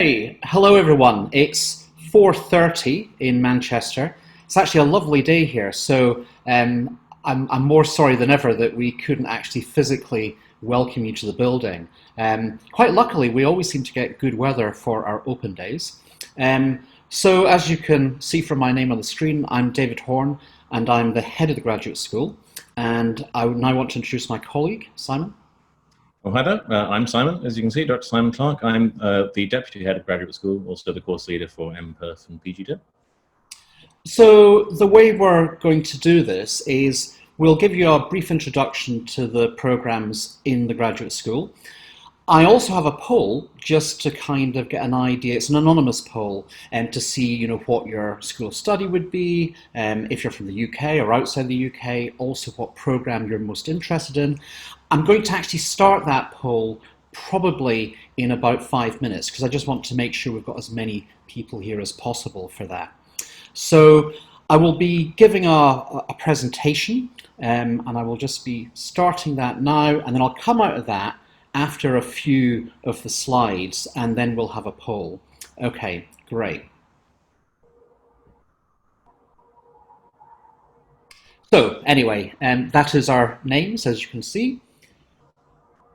Hey, hello everyone. It's 4:30 in Manchester. It's actually a lovely day here, so I'm more sorry than ever that we couldn't actually physically welcome you to the building. Quite luckily, we always seem to get good weather for our open days. So as you can see from my name on the screen, I'm David Horne, and I'm the head of the graduate school. And I would now want to introduce my colleague, Simon. Oh, hi there. I'm Simon, as you can see, Dr. Simon Clark. I'm the Deputy Head of Graduate School, also the course leader for MPerf and PGDIP. So the way we're going to do this is we'll give you a brief introduction to the programs in the graduate school. I also have a poll just to kind of get an idea. It's an anonymous poll and to see, what your school of study would be, if you're from the UK or outside the UK, also what program you're most interested in. I'm going to actually start that poll probably in about 5 minutes because I just want to make sure we've got as many people here as possible for that. So I will be giving a presentation and I will just be starting that now, and then I'll come out of that after a few of the slides, and then we'll have a poll. Okay, great. So anyway, that is our names, as you can see.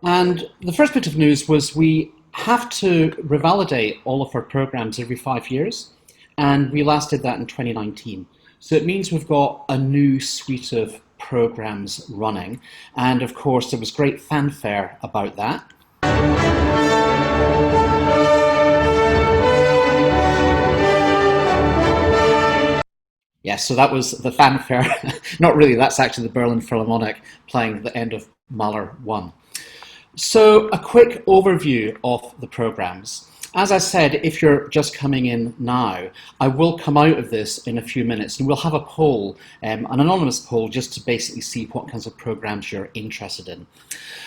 And the first bit of news was we have to revalidate all of our programs every 5 years, and we last did that in 2019. So it means we've got a new suite of programs running, and of course there was great fanfare about that. Yes, so that was the fanfare. Not really, that's actually the Berlin Philharmonic playing the end of Mahler 1. So a quick overview of the programs. As I said, if you're just coming in now, I will come out of this in a few minutes and we'll have a poll, an anonymous poll, just to basically see what kinds of programs you're interested in.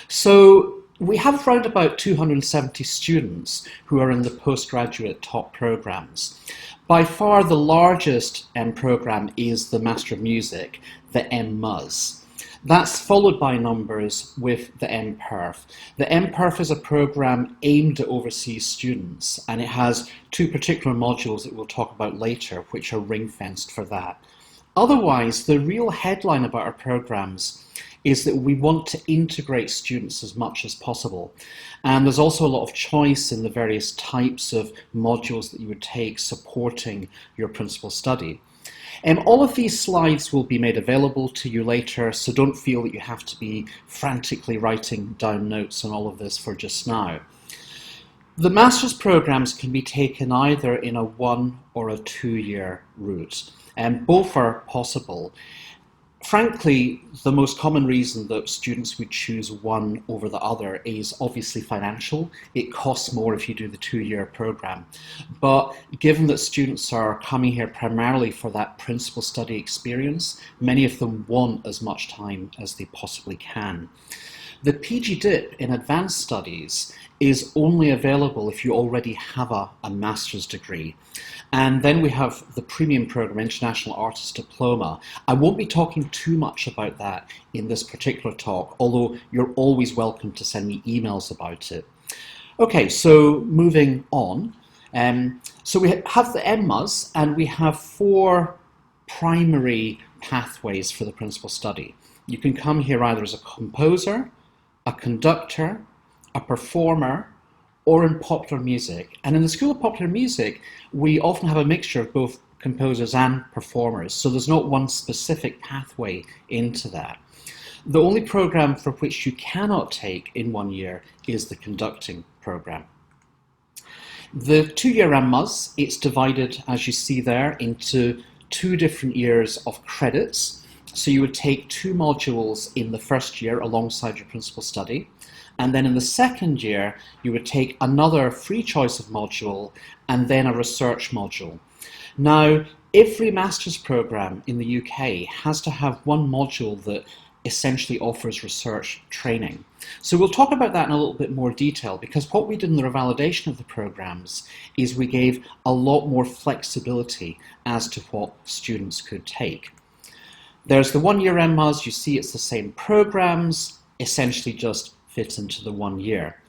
So we have around about 270 students who are in the postgraduate top programs. By far the largest program is the Master of Music, the MMUS. That's followed by numbers with the MPerf. The MPerf is a program aimed at overseas students, and it has two particular modules that we'll talk about later, which are ring-fenced for that. Otherwise, the real headline about our programs is that we want to integrate students as much as possible. And there's also a lot of choice in the various types of modules that you would take supporting your principal study. All of these slides will be made available to you later, so don't feel that you have to be frantically writing down notes on all of this for just now. The master's programs can be taken either in a 1 or a 2-year route, and both are possible. Frankly, the most common reason that students would choose one over the other is obviously financial. It costs more if you do the 2-year program. But given that students are coming here primarily for that principal study experience, many of them want as much time as they possibly can. The PGDIP in advanced studies is only available if you already have a master's degree. And then we have the premium program, International Artist Diploma. I won't be talking too much about that in this particular talk, although you're always welcome to send me emails about it. Okay, so moving on. So we have the MMUS, and we have 4 primary pathways for the principal study. You can come here either as a composer, a conductor, a performer, or in popular music. And in the School of Popular Music, we often have a mixture of both composers and performers, so there's not one specific pathway into that. The only program for which you cannot take in 1 year is the conducting program. The 2-year MMUS, it's divided, as you see there, into 2 different years of credits. So you would take 2 modules in the first year alongside your principal study. And then in the second year, you would take another free choice of module and then a research module. Now, every master's program in the UK has to have one module that essentially offers research training. So we'll talk about that in a little bit more detail, because what we did in the revalidation of the programs is we gave a lot more flexibility as to what students could take. There's the 1-year MMUS. You see it's the same programs, essentially just fit into the 1 year.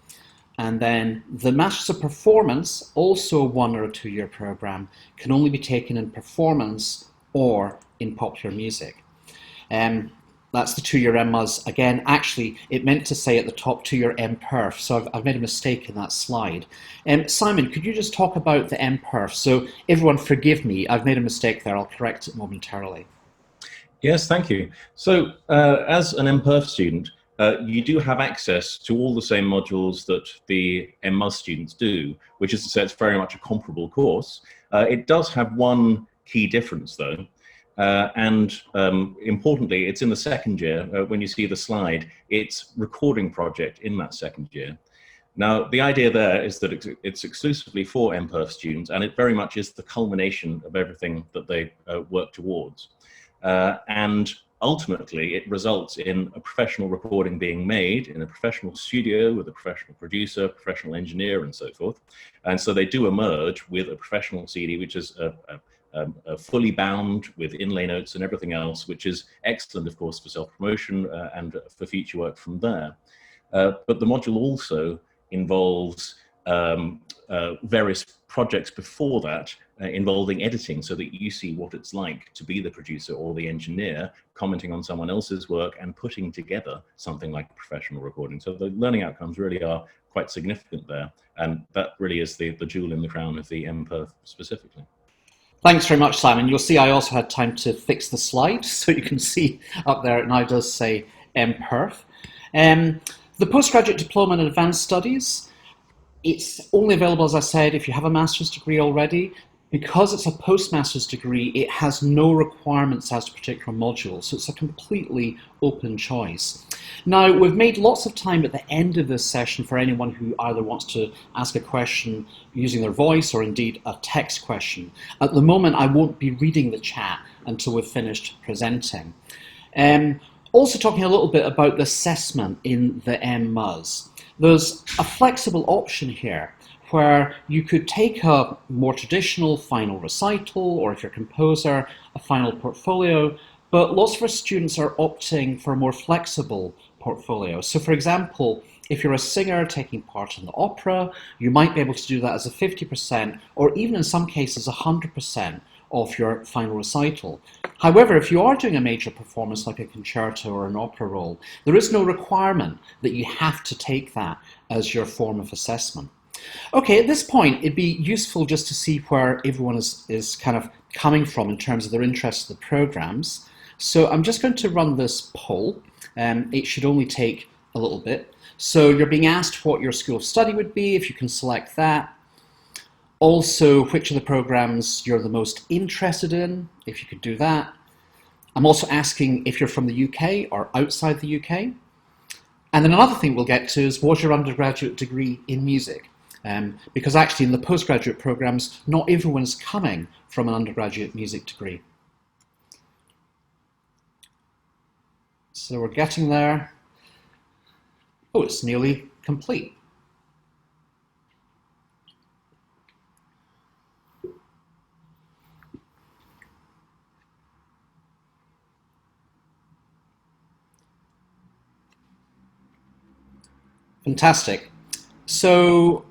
And then the Masters of Performance, also a 1 or a 2 year program, can only be taken in performance or in popular music. That's the 2 year MMUS. Again, actually, it meant to say at the top 2 year MPerf, so I've made a mistake in that slide. Simon, could you just talk about the MPerf? So everyone forgive me, I've made a mistake there, I'll correct it momentarily. Yes, thank you. So as an MPerf student, you do have access to all the same modules that the MMUS students do, which is to say it's very much a comparable course. It does have one key difference though, and importantly, it's in the second year. When you see the slide, it's recording project in that second year. Now, the idea there is that it's exclusively for MPerf students, and it very much is the culmination of everything that they work towards. And ultimately, it results in a professional recording being made in a professional studio with a professional producer, professional engineer, and so forth. And so they do emerge with a professional CD, which is fully bound with inlay notes and everything else, which is excellent, of course, for self-promotion and for future work from there. But the module also involves various projects before that involving editing, so that you see what it's like to be the producer or the engineer commenting on someone else's work and putting together something like a professional recording. So the learning outcomes really are quite significant there, and that really is the jewel in the crown of the MPerf specifically. Thanks very much, Simon. You'll see I also had time to fix the slide, so you can see up there it now does say MPerf. The Postgraduate Diploma in Advanced Studies, it's only available, as I said, if you have a master's degree already. Because it's a postmaster's degree, it has no requirements as to particular modules, so it's a completely open choice. Now, we've made lots of time at the end of this session for anyone who either wants to ask a question using their voice or indeed a text question. At the moment, I won't be reading the chat until we've finished presenting. Also talking a little bit about the assessment in the MMUS. There's a flexible option here where you could take a more traditional final recital, or if you're a composer, a final portfolio, but lots of our students are opting for a more flexible portfolio. So for example, if you're a singer taking part in the opera, you might be able to do that as a 50%, or even in some cases 100% of your final recital. However, if you are doing a major performance like a concerto or an opera roll, there is no requirement that you have to take that as your form of assessment. Okay, at this point, it'd be useful just to see where everyone is kind of coming from in terms of their interest in the programs. So I'm just going to run this poll. It should only take a little bit. So you're being asked what your school of study would be, if you can select that. Also, which of the programs you're the most interested in, if you could do that. I'm also asking if you're from the UK or outside the UK. And then another thing we'll get to is, what's your undergraduate degree in music? Because actually in the postgraduate programs, not everyone is coming from an undergraduate music degree. So we're getting there. Oh, it's nearly complete. Fantastic. So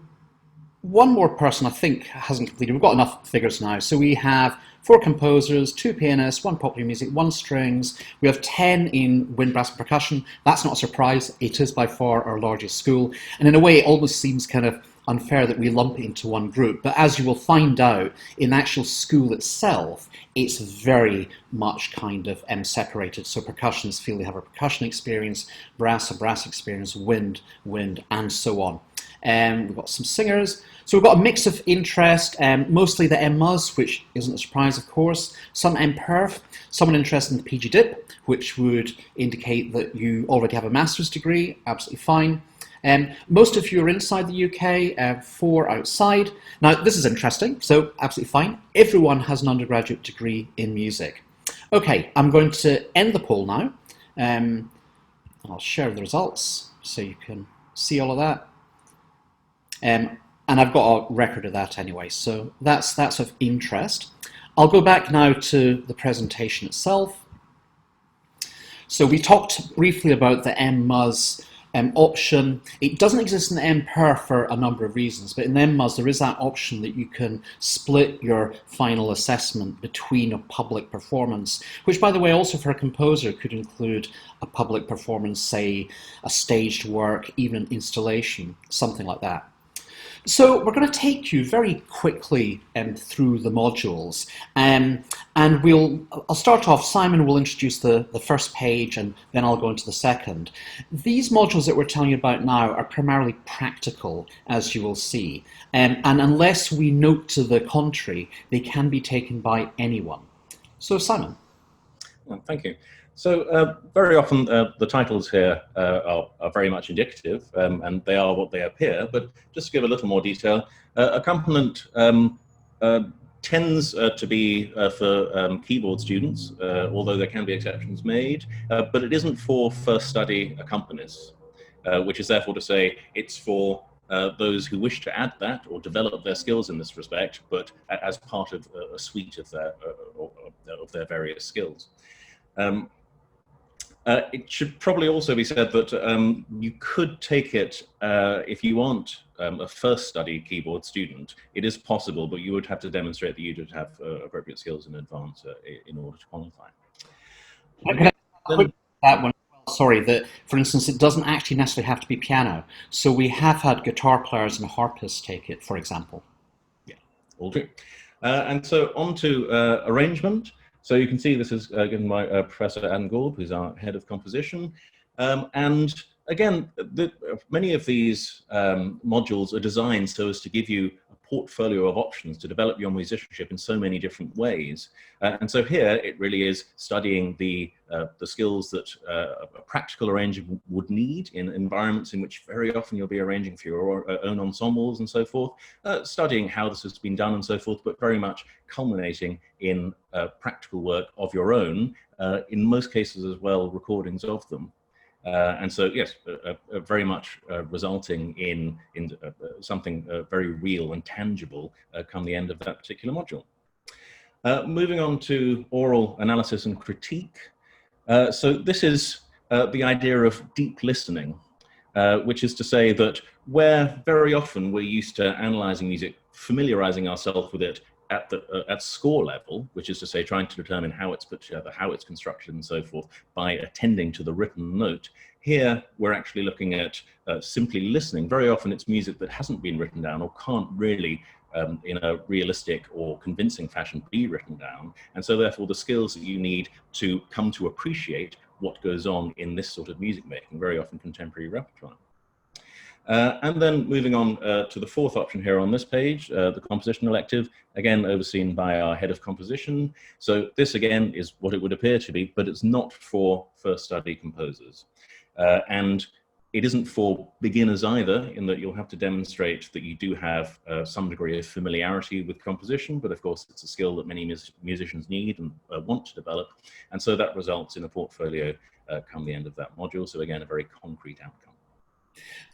one more person I think hasn't completed. We've got enough figures now. So we have 4 composers, 2 pianists, 1 popular music, 1 strings. We have 10 in wind, brass and percussion. That's not a surprise. It is by far our largest school. And in a way, it almost seems kind of unfair that we lump it into one group. But as you will find out, in the actual school itself, it's very much kind of separated. So percussionists feel they have a percussion experience, brass, a brass experience, wind, and so on. We've got some singers. So we've got a mix of interest, mostly the MMUS, which isn't a surprise, of course, some MPerf, someone interested in the PG Dip, which would indicate that you already have a master's degree, absolutely fine. Most of you are inside the UK, 4 outside. Now, this is interesting, so absolutely fine. Everyone has an undergraduate degree in music. Okay, I'm going to end the poll now. I'll share the results so you can see all of that. And I've got a record of that anyway, so that's of interest. I'll go back now to the presentation itself. So we talked briefly about the MMUS option. It doesn't exist in MPER for a number of reasons, but in MMUS there is that option that you can split your final assessment between a public performance, which by the way also for a composer could include a public performance, say a staged work, even an installation, something like that. So we're going to take you very quickly through the modules, and I'll start off. Simon will introduce the first page, and then I'll go into the second. These modules that we're telling you about now are primarily practical, as you will see, and unless we note to the contrary, they can be taken by anyone. So Simon. Well, thank you. So very often the titles here are very much indicative, and they are what they appear, but just to give a little more detail, accompaniment tends to be for keyboard students, although there can be exceptions made, but it isn't for first study accompanists, which is therefore to say it's for those who wish to add that or develop their skills in this respect, but as part of a suite of their various skills. It should probably also be said that you could take it if you aren't a first study keyboard student. It is possible, but you would have to demonstrate that you did have appropriate skills in advance in order to qualify. Okay, that one. Sorry, that for instance, it doesn't actually necessarily have to be piano. So we have had guitar players and harpists take it, for example. Yeah, all true. And so on to arrangement. So you can see this is given by Professor Adam Gould, who's our head of composition. And again, many of these modules are designed so as to give you a portfolio of options to develop your musicianship in so many different ways. And so here it really is studying the skills that a practical arranger would need in environments in which very often you'll be arranging for your own ensembles and so forth, studying how this has been done and so forth, but very much culminating in practical work of your own, in most cases as well, recordings of them. And so, yes, very much resulting in something very real and tangible come the end of that particular module. Moving on to oral analysis and critique. So this is the idea of deep listening, which is to say that where very often we're used to analyzing music, familiarizing ourselves with it at score level, which is to say trying to determine how it's put together, how it's constructed and so forth by attending to the written note. Here we're actually looking at simply listening. Very often it's music that hasn't been written down or can't really in a realistic or convincing fashion be written down, and so therefore the skills that you need to come to appreciate what goes on in this sort of music making, very often contemporary repertoire. And then moving on to the fourth option here on this page, the composition elective, again overseen by our head of composition. So this again is what it would appear to be, but it's not for first study composers. And it isn't for beginners either, in that you'll have to demonstrate that you do have some degree of familiarity with composition, but of course it's a skill that many musicians need and want to develop. And so that results in a portfolio come the end of that module. So again, a very concrete outcome.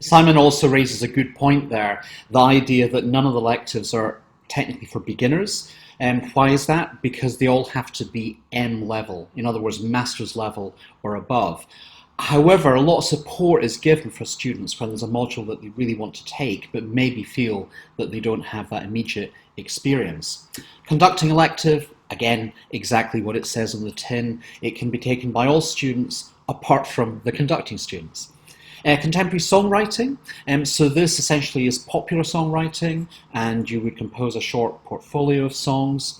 Simon also raises a good point there, the idea that none of the electives are technically for beginners. And why is that? Because they all have to be M level, in other words, master's level or above. However, a lot of support is given for students when there's a module that they really want to take, but maybe feel that they don't have that immediate experience. Conducting elective, again, exactly what it says on the tin. It can be taken by all students apart from the conducting students. Contemporary songwriting, so this essentially is popular songwriting, and you would compose a short portfolio of songs.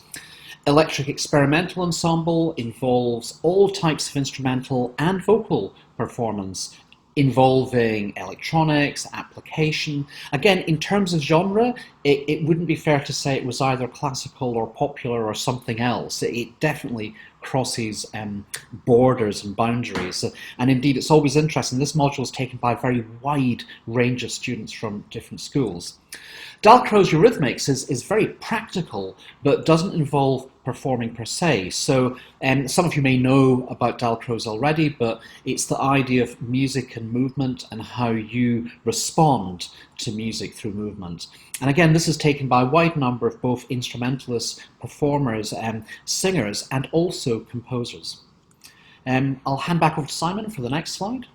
Electric experimental ensemble involves all types of instrumental and vocal performance involving electronics, application. Again, in terms of genre, it wouldn't be fair to say it was either classical or popular or something else. It definitely crosses borders and boundaries. And indeed, it's always interesting. This module is taken by a very wide range of students from different schools. Dalcroze Eurythmics is very practical, but doesn't involve performing per se. So some of you may know about Dalcroze already, but it's the idea of music and movement and how you respond to music through movement. And again, this is taken by a wide number of both instrumentalists, performers, singers, and also composers. I'll hand back over to Simon for the next slide.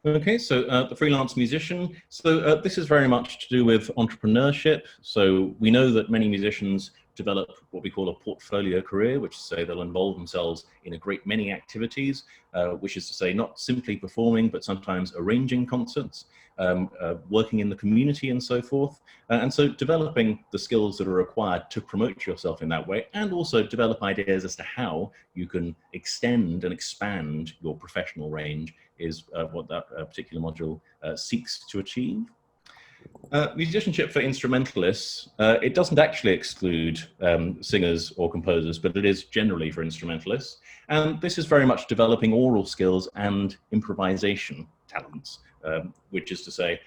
Okay, so the freelance musician. So this is very much to do with entrepreneurship. So we know that many musicians develop what we call a portfolio career, which is to say they'll involve themselves in a great many activities, which is to say not simply performing, but sometimes arranging concerts, working in the community and so forth. And so developing the skills that are required to promote yourself in that way, and also develop ideas as to how you can extend and expand your professional range is what that particular module seeks to achieve. Musicianship for instrumentalists, it doesn't actually exclude singers or composers, but it is generally for instrumentalists. And this is very much developing oral skills and improvisation talents, which is to say,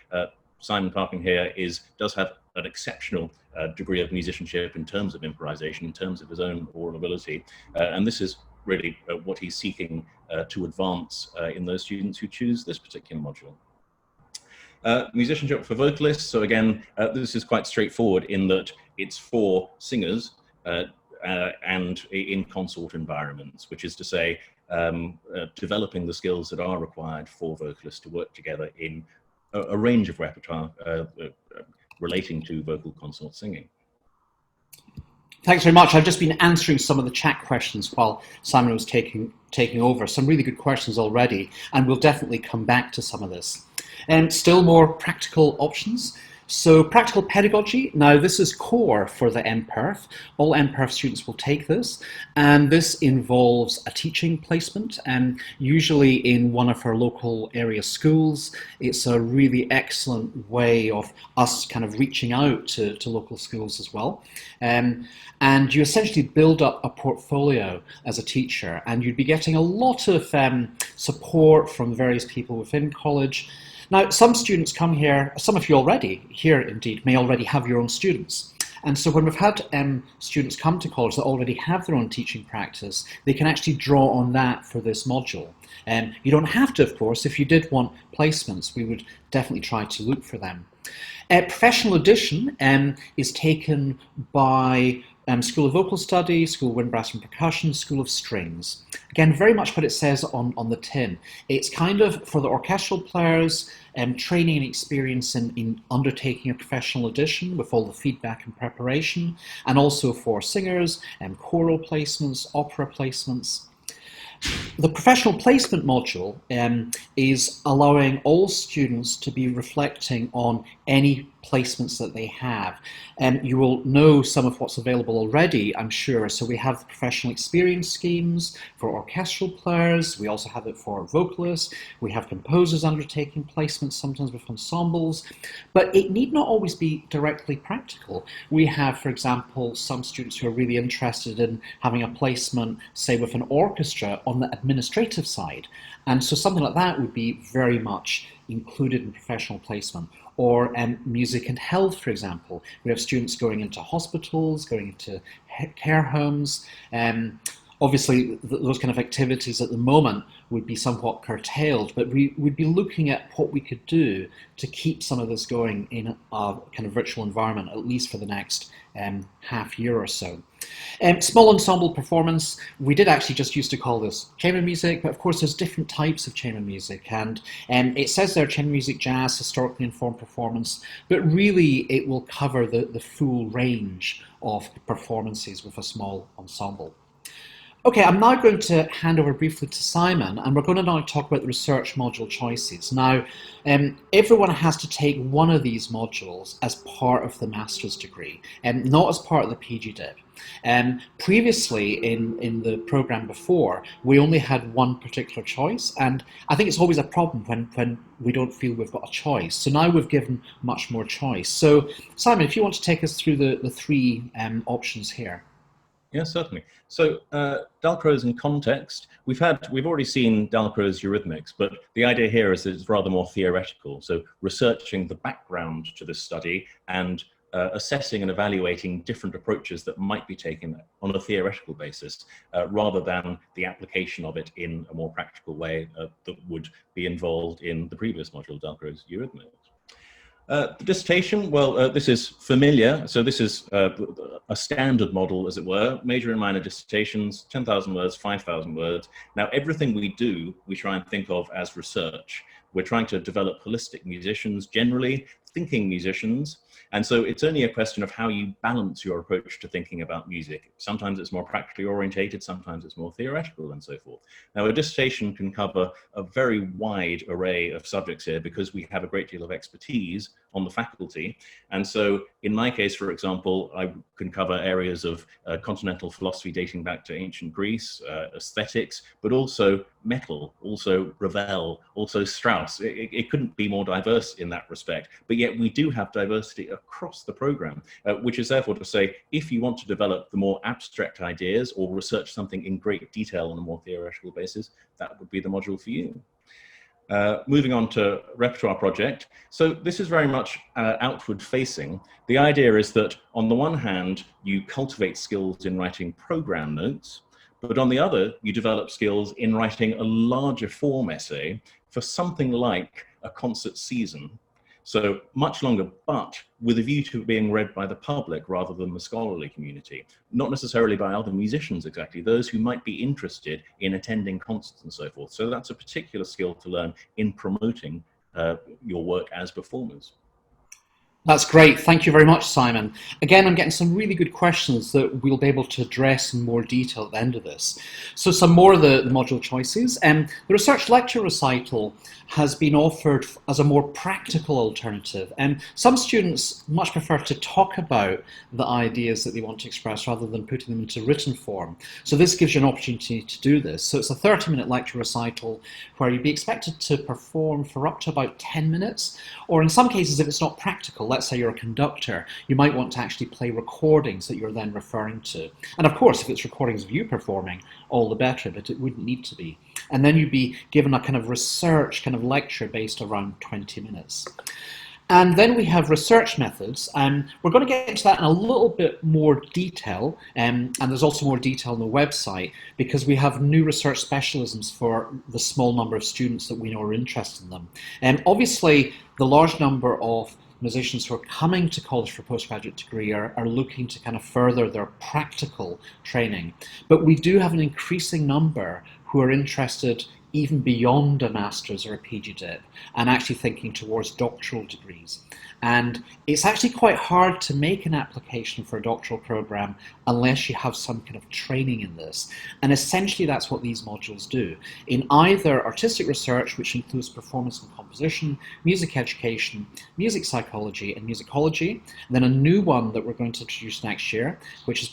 Simon Parkin here does have an exceptional degree of musicianship in terms of improvisation, in terms of his own oral ability. And this is really what he's seeking to advance in those students who choose this particular module. Musicianship for vocalists. So again, this is quite straightforward in that it's for singers and in consort environments, which is to say, developing the skills that are required for vocalists to work together in a range of repertoire relating to vocal consort singing. Thanks very much. I've just been answering some of the chat questions while Simon was taking over. Some really good questions already, and we'll definitely come back to some of this. Still more practical options. So practical pedagogy, now this is core for the MPerf. All MPerf students will take this, and this involves a teaching placement, and usually in one of our local area schools. It's a really excellent way of us kind of reaching out to local schools as well. And you essentially build up a portfolio as a teacher, and you'd be getting a lot of support from various people within college. Now, some students come here, some of you already, here indeed, may already have your own students. And so when we've had students come to college that already have their own teaching practice, they can actually draw on that for this module. You don't have to, of course. If you did want placements, we would definitely try to look for them. Professional edition is taken by School of Vocal Studies, School of Wind, Brass and Percussion, School of Strings. Again, very much what it says on the tin. It's kind of for the orchestral players, training and experience in undertaking a professional edition with all the feedback and preparation, and also for singers, choral placements, opera placements. The professional placement module is allowing all students to be reflecting on any placements that they have. You will know some of what's available already, I'm sure. So we have the professional experience schemes for orchestral players. We also have it for vocalists. We have composers undertaking placements, sometimes with ensembles. But it need not always be directly practical. We have, for example, some students who are really interested in having a placement, say, with an orchestra on the administrative side. And so something like that would be very much included in professional placement. Or music and health, for example. We have students going into hospitals, going into care homes. Obviously, those kind of activities at the moment would be somewhat curtailed, but we would be looking at what we could do to keep some of this going in a kind of virtual environment, at least for the next half year or so. Small ensemble performance, we did actually just used to call this chamber music, but of course there's different types of chamber music, and it says there chamber music, jazz, historically informed performance, but really it will cover the full range of performances with a small ensemble. Okay, I'm now going to hand over briefly to Simon, and we're going to now talk about the research module choices. Now, everyone has to take one of these modules as part of the master's degree, and not as part of the PG dip. Previously, in the program before, we only had one particular choice, and I think it's always a problem when we don't feel we've got a choice. So now we've given much more choice. So, Simon, if you want to take us through the three options here. Yes, certainly. So Dalcroze in context, we've already seen Dalcroze eurythmics, but the idea here is that it's rather more theoretical. So researching the background to this study and assessing and evaluating different approaches that might be taken on a theoretical basis, rather than the application of it in a more practical way that would be involved in the previous module, Dalcroze eurythmics. The dissertation, well, this is familiar. So this is a standard model, as it were, major and minor dissertations, 10,000 words, 5,000 words. Now, everything we do, we try and think of as research, We're trying to develop holistic musicians, generally thinking musicians. And so it's only a question of how you balance your approach to thinking about music. Sometimes it's more practically orientated, sometimes it's more theoretical, and so forth. Now, a dissertation can cover a very wide array of subjects here because we have a great deal of expertise on the faculty. And so in my case, for example, I can cover areas of continental philosophy dating back to ancient Greece, aesthetics, but also metal, also Ravel, also Strauss. It couldn't be more diverse in that respect, but yet we do have diversity across the program, which is therefore to say, if you want to develop the more abstract ideas or research something in great detail on a more theoretical basis, that would be the module for you. Moving on to repertoire project. So this is very much outward facing. The idea is that on the one hand, you cultivate skills in writing program notes, but on the other, you develop skills in writing a larger form essay for something like a concert season. So much longer, but with a view to being read by the public rather than the scholarly community, not necessarily by other musicians exactly, those who might be interested in attending concerts and so forth. So that's a particular skill to learn in promoting your work as performers. That's great. Thank you very much, Simon. Again, I'm getting some really good questions that we'll be able to address in more detail at the end of this. So some more of the module choices. The research lecture recital has been offered as a more practical alternative. Some students much prefer to talk about the ideas that they want to express rather than putting them into written form. So this gives you an opportunity to do this. So it's a 30-minute lecture recital where you'd be expected to perform for up to about 10 minutes, or in some cases, if it's not practical, let's say you're a conductor, you might want to actually play recordings that you're then referring to. And of course, if it's recordings of you performing, all the better, but it wouldn't need to be. And then you'd be given a kind of research kind of lecture based around 20 minutes. And then we have research methods, and we're going to get into that in a little bit more detail, and there's also more detail on the website because we have new research specialisms for the small number of students that we know are interested in them. And obviously, the large number of musicians who are coming to college for a postgraduate degree are looking to kind of further their practical training. But we do have an increasing number who are interested even beyond a master's or a PG dip and actually thinking towards doctoral degrees. And it's actually quite hard to make an application for a doctoral program unless you have some kind of training in this. And essentially that's what these modules do. In either artistic research, which includes performance and composition, music education, music psychology and musicology, and then a new one that we're going to introduce next year, which is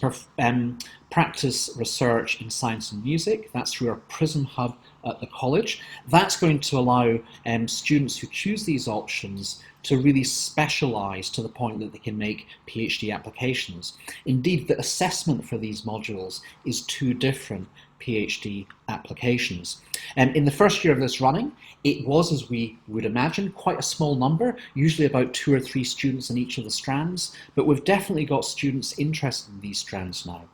practice research in science and music. That's through our PRISM hub at the college. That's going to allow students who choose these options to really specialise to the point that they can make PhD applications. Indeed, the assessment for these modules is 2 different PhD applications. In the first year of this running, it was, as we would imagine, quite a small number, usually about 2 or 3 students in each of the strands, but we've definitely got students interested in these strands now.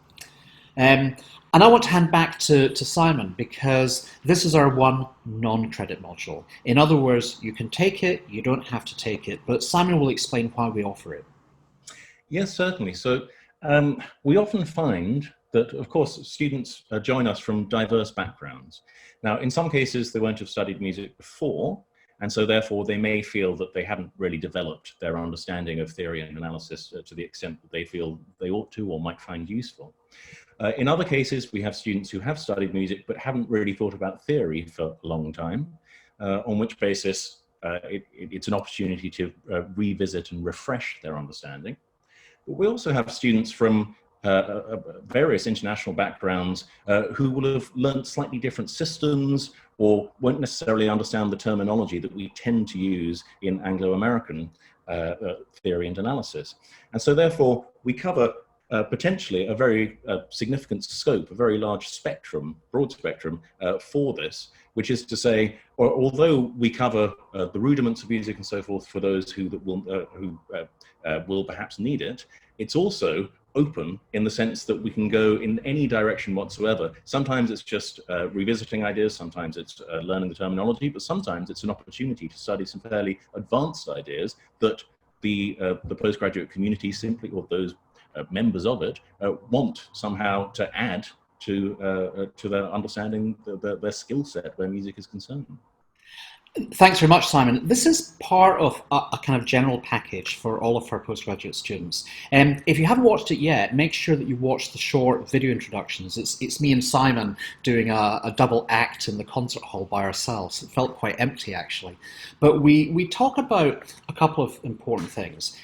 And I want to hand back to Simon because this is our one non-credit module. In other words, you can take it, you don't have to take it, but Simon will explain why we offer it. Yes, certainly. So we often find that, of course, students join us from diverse backgrounds. Now, in some cases, they won't have studied music before, and so therefore they may feel that they haven't really developed their understanding of theory and analysis to the extent that they feel they ought to or might find useful. In other cases, we have students who have studied music but haven't really thought about theory for a long time, on which basis it's an opportunity to revisit and refresh their understanding. But we also have students from various international backgrounds who will have learned slightly different systems or won't necessarily understand the terminology that we tend to use in Anglo-American theory and analysis. And so therefore, we cover potentially a very significant scope, a very large spectrum, broad spectrum for this, which is to say, although we cover the rudiments of music and so forth for those who will perhaps need it, it's also open in the sense that we can go in any direction whatsoever. Sometimes it's just revisiting ideas, sometimes it's learning the terminology, but sometimes it's an opportunity to study some fairly advanced ideas that the postgraduate community simply, or those members of it, want somehow to add to their understanding, their skill set where music is concerned. Thanks very much, Simon. This is part of a kind of general package for all of our postgraduate students. If you haven't watched it yet, make sure that you watch the short video introductions. It's me and Simon doing a double act in the concert hall by ourselves. It felt quite empty, actually. But we talk about a couple of important things.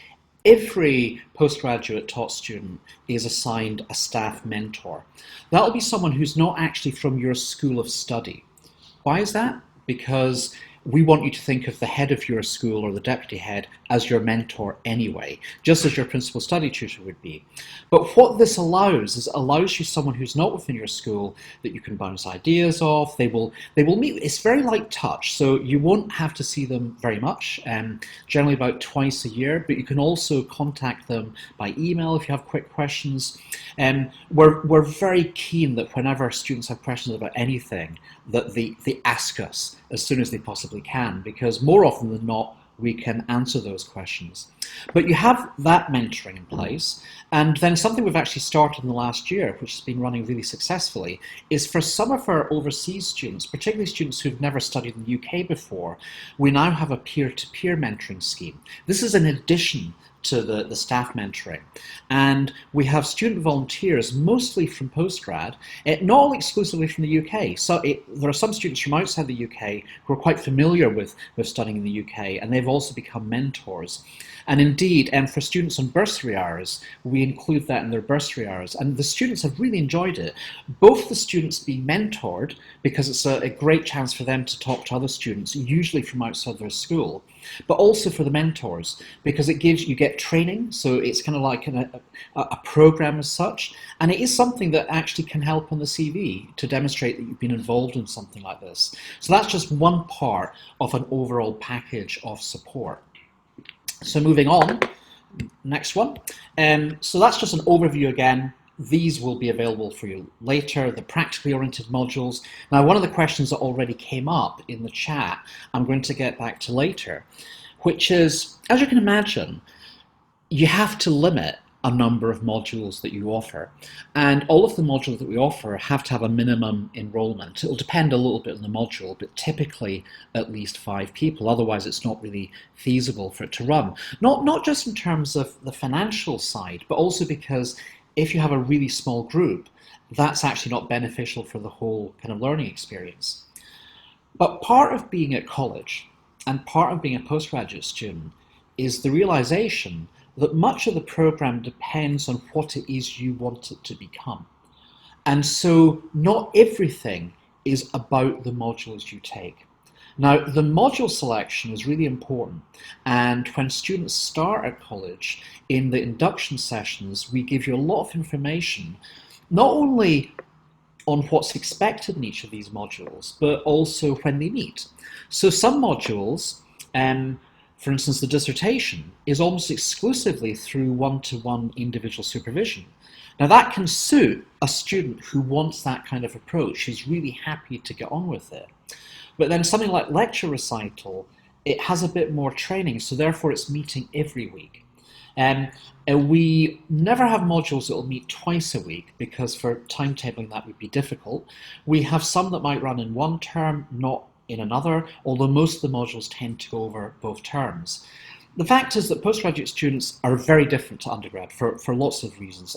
Every postgraduate taught student is assigned a staff mentor. That'll be someone who's not actually from your school of study. Why is that? Because we want you to think of the head of your school or the deputy head as your mentor anyway, just as your principal study tutor would be. But what this allows is it allows you someone who's not within your school that you can bounce ideas off. They will meet. It's very light touch, so you won't have to see them very much, generally about twice a year, but you can also contact them by email if you have quick questions. We're very keen that whenever students have questions about anything, that they ask us as soon as they possibly can, because more often than not, we can answer those questions. But you have that mentoring in place, and then something we've actually started in the last year, which has been running really successfully, is for some of our overseas students, particularly students who've never studied in the UK before, we now have a peer-to-peer mentoring scheme. This is in addition to the staff mentoring. And we have student volunteers, mostly from postgrad, not all exclusively from the UK. So there are some students from outside the UK who are quite familiar with studying in the UK, and they've also become mentors. And indeed, for students on bursary hours, we include that in their bursary hours. And the students have really enjoyed it. Both the students being mentored, because it's a great chance for them to talk to other students, usually from outside their school, but also for the mentors, because you get training, so it's kind of like a program as such, and it is something that actually can help on the CV to demonstrate that you've been involved in something like this. So that's just one part of an overall package of support. So moving on, next one. So that's just an overview again. These will be available for you later, the practically oriented modules. Now, one of the questions that already came up in the chat, I'm going to get back to later, which is, as you can imagine, you have to limit a number of modules that you offer. And all of the modules that we offer have to have a minimum enrollment. It'll depend a little bit on the module, but typically at least 5 people. Otherwise, it's not really feasible for it to run. Not just in terms of the financial side, but also because if you have a really small group, that's actually not beneficial for the whole kind of learning experience. But part of being at college and part of being a postgraduate student is the realization that much of the program depends on what it is you want it to become. And so not everything is about the modules you take. Now, the module selection is really important, and when students start at college, in the induction sessions, we give you a lot of information, not only on what's expected in each of these modules, but also when they meet. So some modules, for instance, the dissertation is almost exclusively through one-to-one individual supervision. Now that can suit a student who wants that kind of approach, who's really happy to get on with it. But then something like lecture recital, it has a bit more training, so therefore it's meeting every week. And we never have modules that will meet twice a week, because for timetabling that would be difficult. We have some that might run in one term, not in another, although most of the modules tend to go over both terms. The fact is that postgraduate students are very different to undergrad for lots of reasons.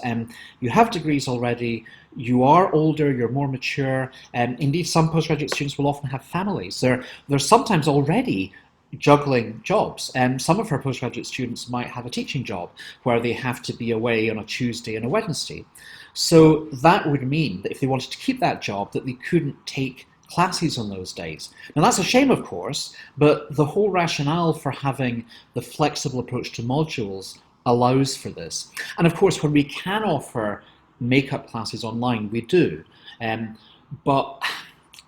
You have degrees already, you are older, you're more mature, and indeed some postgraduate students will often have families. They're sometimes already juggling jobs. Some of our postgraduate students might have a teaching job where they have to be away on a Tuesday and a Wednesday. So that would mean that if they wanted to keep that job, that they couldn't take classes on those days. Now that's a shame, of course, but the whole rationale for having the flexible approach to modules allows for this. And of course, when we can offer make-up classes online, we do. But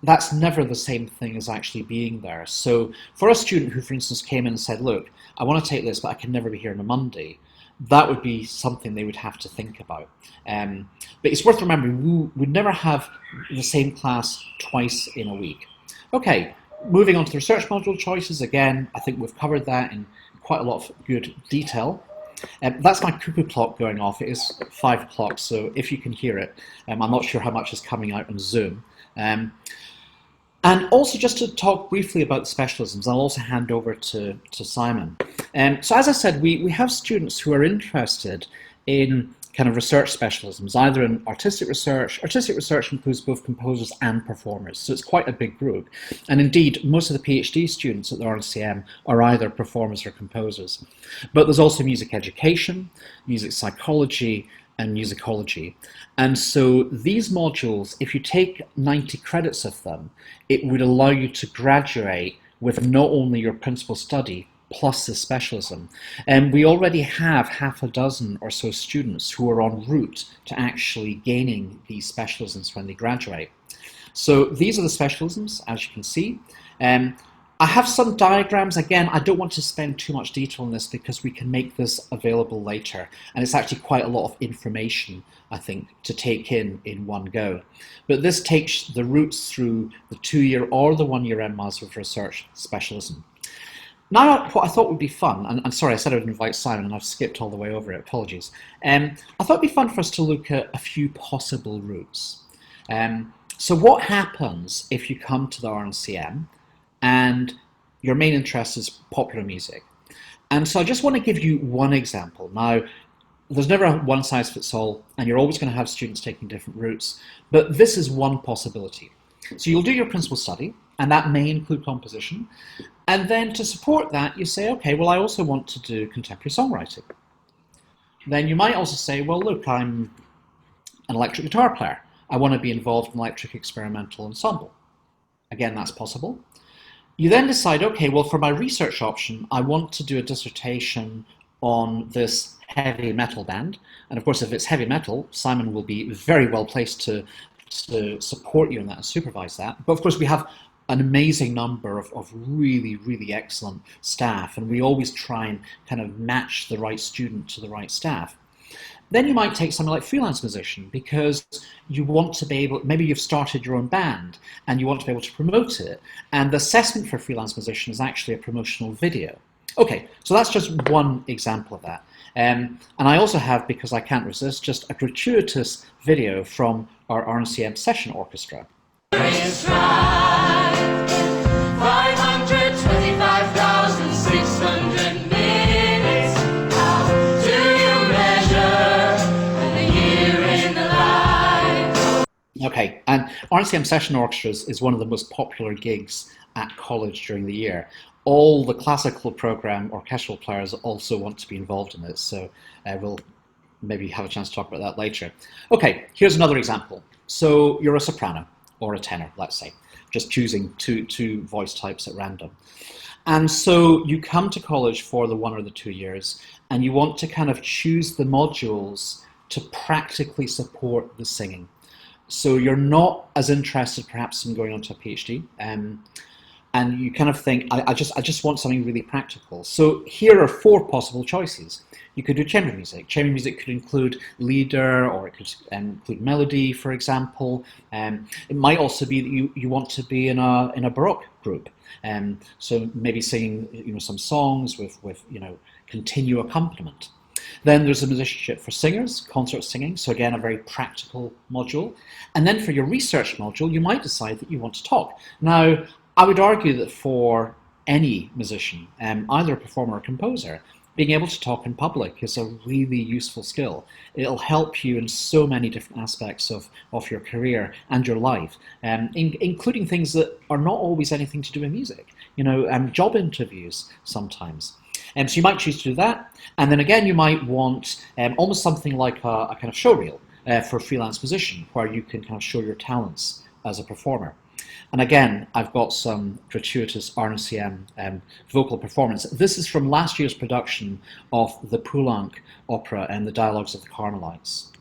that's never the same thing as actually being there. So for a student who, for instance, came in and said, look, I want to take this, but I can never be here on a Monday, that would be something they would have to think about. But it's worth remembering, we would never have the same class twice in a week. Okay, moving on to the research module choices. Again, I think we've covered that in quite a lot of good detail. That's my cuckoo clock going off. It is 5 o'clock, so if you can hear it, I'm not sure how much is coming out on Zoom. And also, just to talk briefly about the specialisms, I'll also hand over to Simon. So as I said, we have students who are interested in kind of research specialisms, either in artistic research. Artistic research includes both composers and performers, so it's quite a big group. And indeed, most of the PhD students at the RNCM are either performers or composers. But there's also music education, music psychology, and musicology. And so these modules, if you take 90 credits of them, it would allow you to graduate with not only your principal study, plus the specialism. And we already have half a dozen or so students who are en route to actually gaining these specialisms when they graduate. So these are the specialisms, as you can see. I have some diagrams. Again, I don't want to spend too much detail on this because we can make this available later. And it's actually quite a lot of information, I think, to take in one go. But this takes the routes through the 2-year or the 1-year MMAs with research specialism. Now, what I thought would be fun, and sorry, I said I would invite Simon, and I've skipped all the way over it, apologies. I thought it'd be fun for us to look at a few possible routes. So what happens if you come to the RNCM and your main interest is popular music? And so I just want to give you one example. Now, there's never a one size fits all, and you're always going to have students taking different routes, but this is one possibility. So you'll do your principal study, and that may include composition. And then to support that, you say, okay, well, I also want to do contemporary songwriting. Then you might also say, well, look, I'm an electric guitar player. I want to be involved in electric experimental ensemble. Again, that's possible. You then decide, okay, well, for my research option, I want to do a dissertation on this heavy metal band. And of course, if it's heavy metal, Simon will be very well placed to support you in that and supervise that. But of course, we have an amazing number of really, really excellent staff, and we always try and kind of match the right student to the right staff. Then you might take something like freelance musician because you want to be able, maybe you've started your own band and you want to be able to promote it, and the assessment for freelance musician is actually a promotional video. Okay, so that's just one example of that. And I also have, because I can't resist, just a gratuitous video from our RNCM session orchestra. 525,600 minutes. How do you measure the year in the life? Okay, and RNCM session orchestras is one of the most popular gigs at college during the year. All the classical program orchestral players also want to be involved in this, so we'll maybe have a chance to talk about that later. Okay, here's another example. So you're a soprano or a tenor, let's say, just choosing two voice types at random. And so you come to college for the 1 or the 2 years, and you want to kind of choose the modules to practically support the singing. So you're not as interested perhaps in going on to a PhD, and you kind of think, I just want something really practical. So here are 4 possible choices. You could do chamber music. Chamber music could include lieder, or it could include melody, for example. It might also be that you want to be in a Baroque group. So maybe singing some songs with continual accompaniment. Then there's a musicianship for singers, concert singing, so again, a very practical module. And then for your research module, you might decide that you want to talk. Now, I would argue that for any musician, either a performer or composer, being able to talk in public is a really useful skill. It'll help you in so many different aspects of your career and your life, including things that are not always anything to do with music, job interviews sometimes. So you might choose to do that, and then again you might want almost something like a kind of show reel for a freelance musician, where you can kind of show your talents as a performer. And again, I've got some gratuitous RNCM vocal performance. This is from last year's production of the Poulenc opera and the Dialogues of the Carmelites.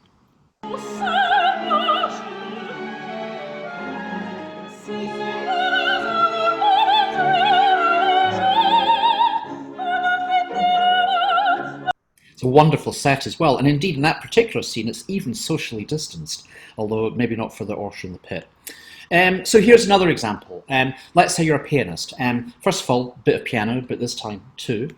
It's a wonderful set as well, and indeed in that particular scene it's even socially distanced, although maybe not for the orchestra in the pit. So here's another example. Let's say you're a pianist. First of all, a bit of piano, but this time 2.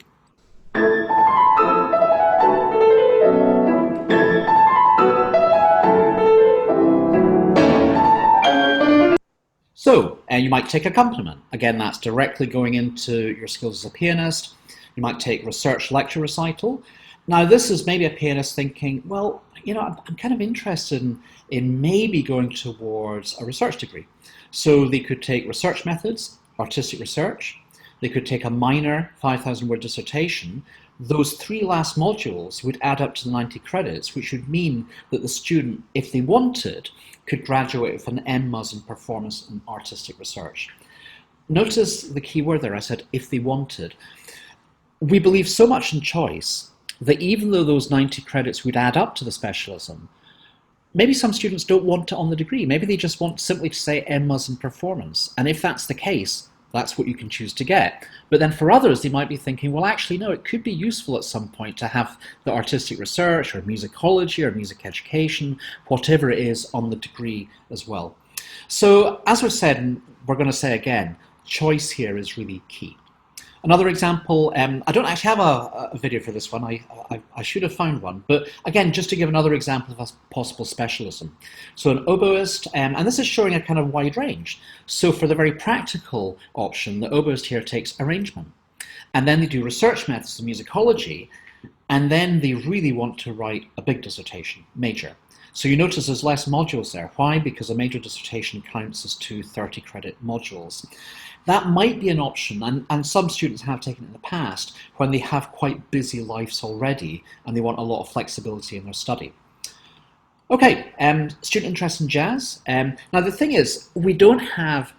So So you might take accompaniment. Again, that's directly going into your skills as a pianist. You might take research lecture recital. Now, this is maybe a pianist thinking, well, you know, I'm kind of interested in maybe going towards a research degree. So they could take research methods, artistic research. They could take a minor 5,000-word dissertation. Those 3 last modules would add up to the 90 credits, which would mean that the student, if they wanted, could graduate with an M.Mus in performance and artistic research. Notice the key word there, I said, if they wanted. We believe so much in choice that even though those 90 credits would add up to the specialism, maybe some students don't want it on the degree. Maybe they just want simply to say M.Mus in performance. And if that's the case, that's what you can choose to get. But then for others, they might be thinking, well, actually, no, it could be useful at some point to have the artistic research or musicology or music education, whatever it is on the degree as well. So as we've said, and we're going to say again, choice here is really key. Another example, I don't actually have a video for this one, I should have found one, but again, just to give another example of a possible specialism. So an oboist, and this is showing a kind of wide range. So for the very practical option, the oboist here takes arrangement, and then they do research methods in musicology, and then they really want to write a big dissertation, major. So you notice there's less modules there. Why? Because a major dissertation counts as 2 30-credit modules. That might be an option, and some students have taken it in the past when they have quite busy lives already and they want a lot of flexibility in their study. Okay, student interest in jazz. Now the thing is, we don't have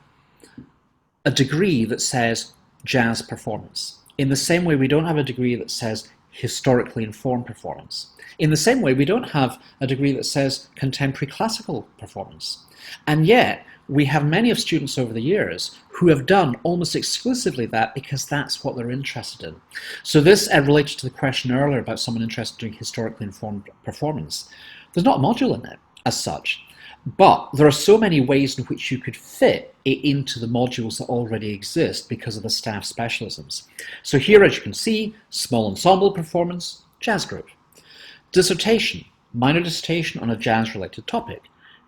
a degree that says jazz performance. In the same way, we don't have a degree that says historically informed performance. In the same way, we don't have a degree that says contemporary classical performance. And yet, we have many of students over the years who have done almost exclusively that because that's what they're interested in. So this related to the question earlier about someone interested in doing historically informed performance. There's not a module in it as such, but there are so many ways in which you could fit it into the modules that already exist because of the staff specialisms. So here, as you can see, small ensemble performance, jazz group. Dissertation, minor dissertation on a jazz-related topic.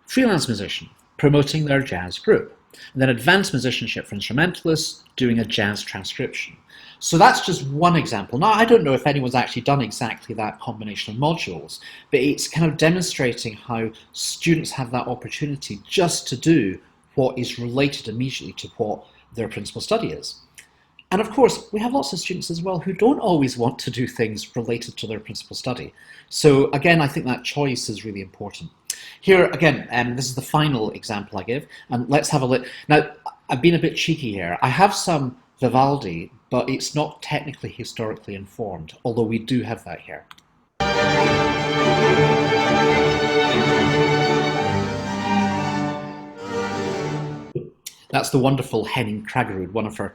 Freelance musician, promoting their jazz group. And then advanced musicianship for instrumentalists, doing a jazz transcription. So that's just one example. Now, I don't know if anyone's actually done exactly that combination of modules, but it's kind of demonstrating how students have that opportunity just to do what is related immediately to what their principal study is. And of course, we have lots of students as well who don't always want to do things related to their principal study. So again, I think that choice is really important. Here, again, this is the final example I give, and let's have a look. Now, I've been a bit cheeky here. I have some Vivaldi, but it's not technically historically informed, although we do have that here. That's the wonderful Henning Kragerud, one of our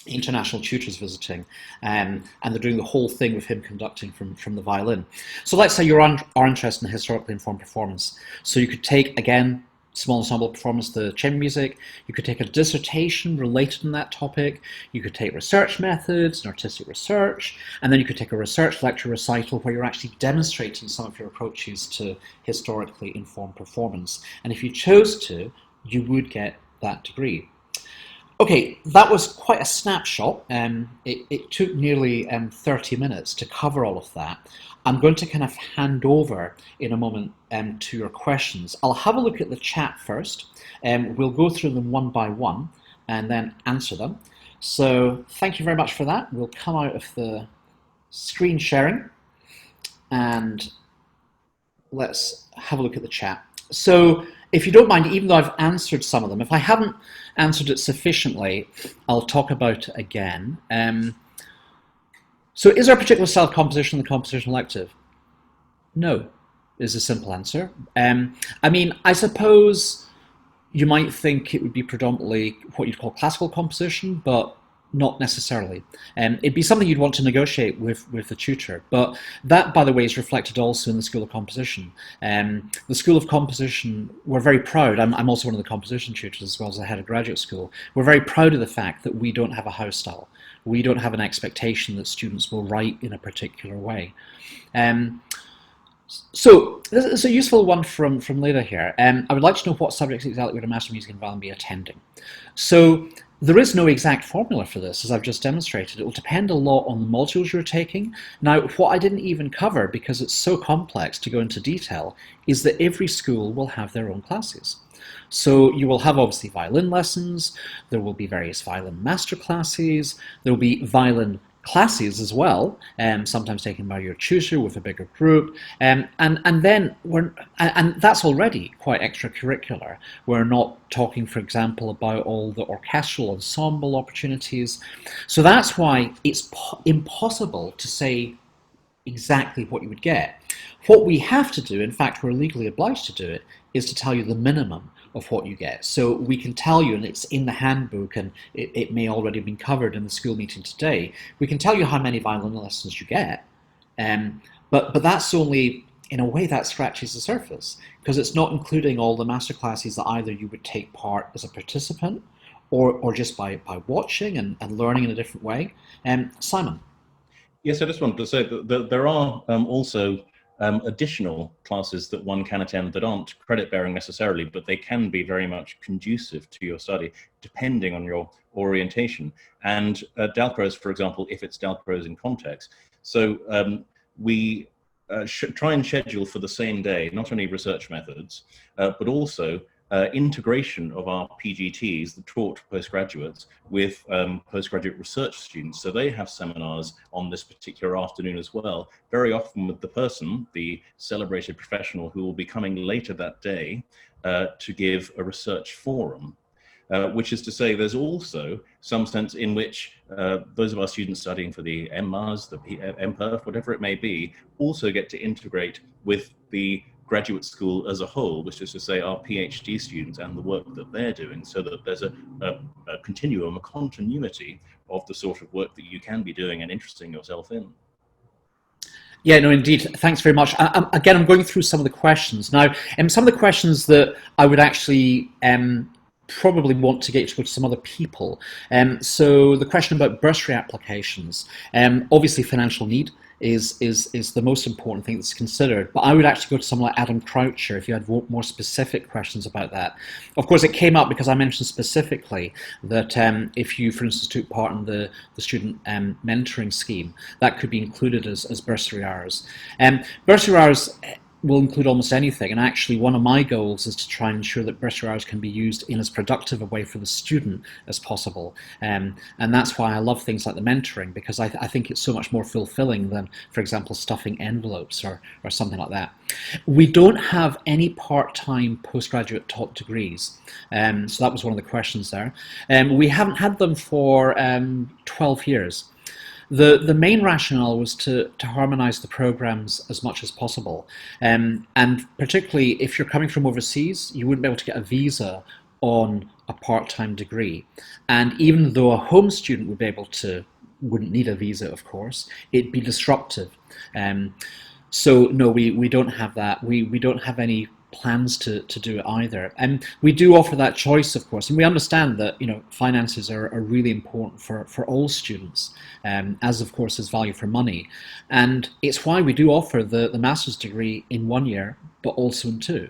international tutors visiting, and they're doing the whole thing with him conducting from the violin. So let's say you are interested in historically informed performance. So you could take, again, small ensemble performance, the chamber music. You could take a dissertation related in that topic. You could take research methods and artistic research, and then you could take a research lecture recital where you're actually demonstrating some of your approaches to historically informed performance. And if you chose to, you would get that degree. Okay, that was quite a snapshot. It took nearly 30 minutes to cover all of that. I'm going to kind of hand over in a moment to your questions. I'll have a look at the chat first. We'll go through them one by one and then answer them. So thank you very much for that. We'll come out of the screen sharing and let's have a look at the chat. So if you don't mind, even though I've answered some of them, if I haven't answered it sufficiently, I'll talk about it again. So is there a particular style of composition in the composition elective? No, is a simple answer. I mean, I suppose you might think it would be predominantly what you'd call classical composition, but not necessarily. It'd be something you'd want to negotiate with the tutor, but that, by the way, is reflected also in the School of Composition. The School of Composition, we're very proud, I'm also one of the composition tutors as well as the head of graduate school, we're very proud of the fact that we don't have a house style. We don't have an expectation that students will write in a particular way. So this is a useful one from Leda here. I would like to know what subjects exactly would a Master of Music in Violin be attending. So there is no exact formula for this, as I've just demonstrated. It will depend a lot on the modules you're taking. Now, what I didn't even cover, because it's so complex to go into detail, is that every school will have their own classes. So you will have obviously violin lessons, there will be various violin master classes, there will be violin classes as well, sometimes taken by your tutor with a bigger group, and that's already quite extracurricular. We're not talking, for example, about all the orchestral ensemble opportunities. So that's why it's impossible to say exactly what you would get. What we have to do, in fact we're legally obliged to do it, is to tell you the minimum of what you get. So we can tell you, and it's in the handbook, and it may already have been covered in the school meeting today, we can tell you how many violin lessons you get, but that's only, in a way, that scratches the surface, because it's not including all the master classes that either you would take part as a participant or just by watching and learning in a different way. Simon? Yes, I just wanted to say that there are also additional classes that one can attend that aren't credit-bearing necessarily, but they can be very much conducive to your study, depending on your orientation. And Dalcroze, for example, if it's Dalcroze in context. So we should try and schedule for the same day, not only research methods, but also integration of our PGTs, the taught postgraduates, with postgraduate research students. So they have seminars on this particular afternoon as well, very often with the person, the celebrated professional, who will be coming later that day to give a research forum. Which is to say, there's also some sense in which those of our students studying for the MMAs, the MPerf, whatever it may be, also get to integrate with the graduate school as a whole, which is to say our PhD students and the work that they're doing, so that there's a continuum, a continuity of the sort of work that you can be doing and interesting yourself in. Yeah, no, indeed. Thanks very much. Again, I'm going through some of the questions. Now, some of the questions that I would actually probably want to get to some other people. So the question about bursary applications, obviously financial need is the most important thing that's considered, but I would actually go to someone like Adam Croucher if you had more specific questions about that. Of course, it came up because I mentioned specifically that if you, for instance, took part in the student mentoring scheme, that could be included as bursary hours. Bursary hours will include almost anything, and actually one of my goals is to try and ensure that bursary hours can be used in as productive a way for the student as possible, and that's why I love things like the mentoring, because I think it's so much more fulfilling than, for example, stuffing envelopes or something like that. We don't have any part-time postgraduate taught degrees, so that was one of the questions there. We haven't had them for 12 years. The main rationale was to harmonise the programmes as much as possible, and particularly if you're coming from overseas, you wouldn't be able to get a visa on a part-time degree, and even though a home student would be able to, wouldn't need a visa, of course, it'd be disruptive. So no, we don't have that. We don't have any plans to do it either, and we do offer that choice, of course, and we understand that, you know, finances are really important for all students, as of course is value for money, and it's why we do offer the master's degree in 1 year but also in 2.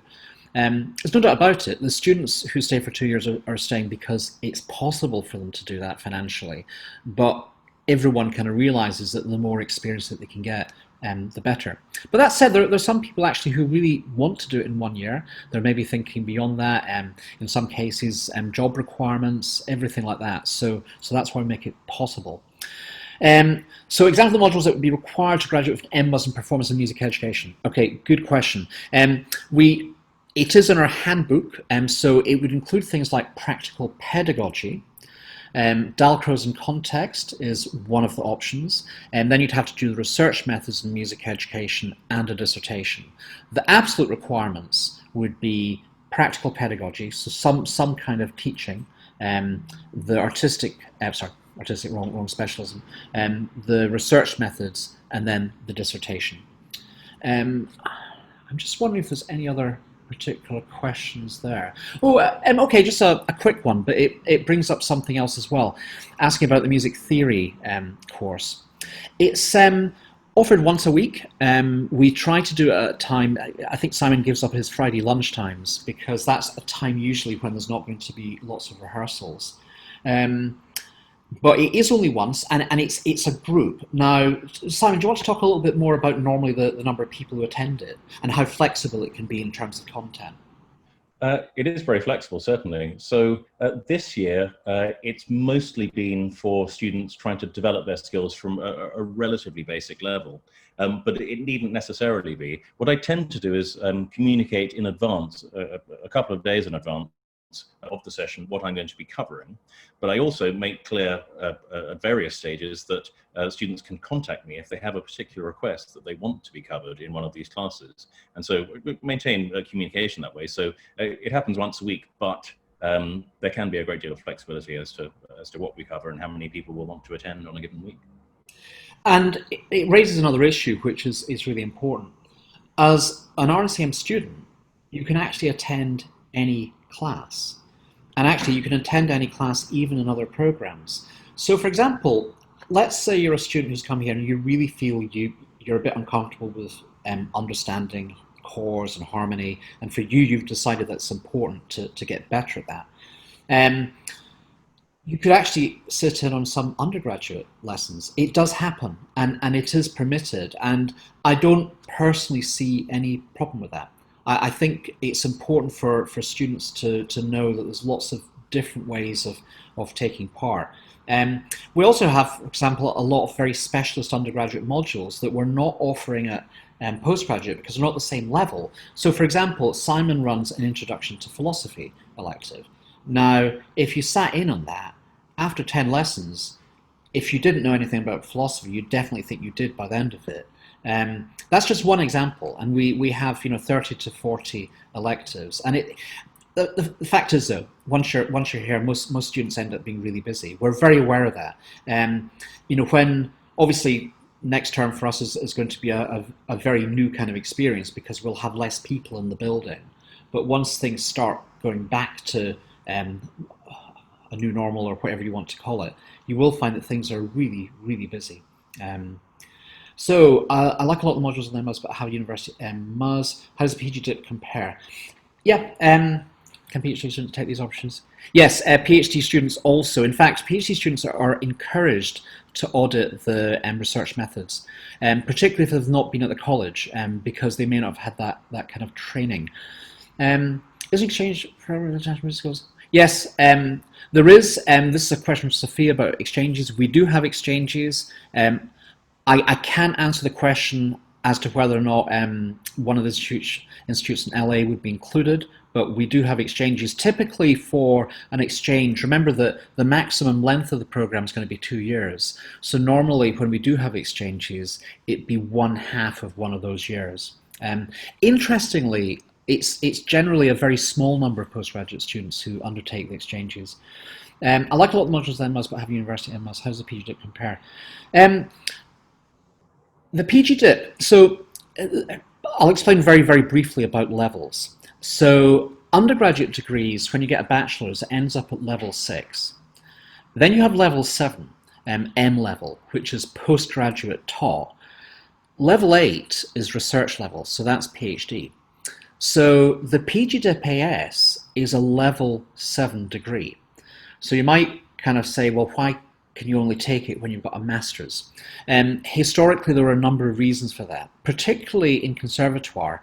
There's no doubt about it, the students who stay for 2 years are staying because it's possible for them to do that financially, but everyone kind of realizes that the more experience that they can get, the better. But that said, there's some people actually who really want to do it in 1 year. They're maybe thinking beyond that, in some cases, job requirements, everything like that. So that's why we make it possible. So example modules that would be required to graduate with MMUS in performance and music education. Okay, good question. It is in our handbook, so it would include things like practical pedagogy. Dalcroze in context is one of the options, and then you'd have to do the research methods in music education and a dissertation. The absolute requirements would be practical pedagogy, so some kind of teaching, the wrong specialism, the research methods, and then the dissertation. I'm just wondering if there's any other particular questions there. Oh, okay, just a quick one, but it brings up something else as well, asking about the music theory course. It's Offered once a week. We try to do it at a time, I think Simon gives up his Friday lunchtimes because that's a time usually when there's not going to be lots of rehearsals. But it is only once, and it's a group. Now, Simon, do you want to talk a little bit more about normally the number of people who attend it and how flexible it can be in terms of content? It is very flexible, certainly. So this year, it's mostly been for students trying to develop their skills from a relatively basic level, but it needn't necessarily be. What I tend to do is communicate in advance, a couple of days in advance of the session, what I'm going to be covering. But I also make clear at various stages that students can contact me if they have a particular request that they want to be covered in one of these classes. And so we maintain communication that way. So it happens once a week, but there can be a great deal of flexibility as to what we cover and how many people will want to attend on a given week. And it raises another issue, which is really important. As an RNCM student, you can actually attend any class. And actually, you can attend any class even in other programs. So, for example, let's say you're a student who's come here and you really feel you're a bit uncomfortable with understanding chords and harmony, and for you, you've decided that it's important to get better at that. You could actually sit in on some undergraduate lessons. It does happen, and it is permitted, and I don't personally see any problem with that. I think it's important for students to know that there's lots of different ways of taking part. We also have, for example, a lot of very specialist undergraduate modules that we're not offering at postgraduate because they're not the same level. So, for example, Simon runs an Introduction to Philosophy elective. Now, if you sat in on that, after 10 lessons, if you didn't know anything about philosophy, you'd definitely think you did by the end of it. That's just one example, and we have 30 to 40 electives. And the fact is, though, once you're here, most students end up being really busy. We're very aware of that. When obviously next term for us is going to be a very new kind of experience because we'll have less people in the building. But once things start going back to a new normal or whatever you want to call it, you will find that things are really, really busy. So I like a lot of the modules in MUS, but how university MUS, how does the PG DIP compare? Yeah, can PhD students take these options? Yes, PhD students also. In fact, PhD students are encouraged to audit the research methods, particularly if they've not been at the college, because they may not have had that kind of training. Is exchange for international skills? Yes, there is. This is a question from Sophia about exchanges. We do have exchanges. I can't answer the question as to whether or not one of the institutes in LA would be included, but we do have exchanges. Typically for an exchange, remember that the maximum length of the program is going to be 2 years. So normally when we do have exchanges, it'd be 1/2 of one of those years. Interestingly, it's generally a very small number of postgraduate students who undertake the exchanges. I like a lot of modules in MUS, but have university in MUS. How does the PG DIP compare? The PG DIP, so I'll explain very, very briefly about levels. So undergraduate degrees, when you get a bachelor's, it ends up at level 6. Then you have level 7, M level, which is postgraduate taught. Level 8 is research level, so that's PhD. So the PG DIP AS is a level 7 degree. So you might kind of say, well, why can you only take it when you've got a master's? Historically, there are a number of reasons for that, particularly in conservatoire.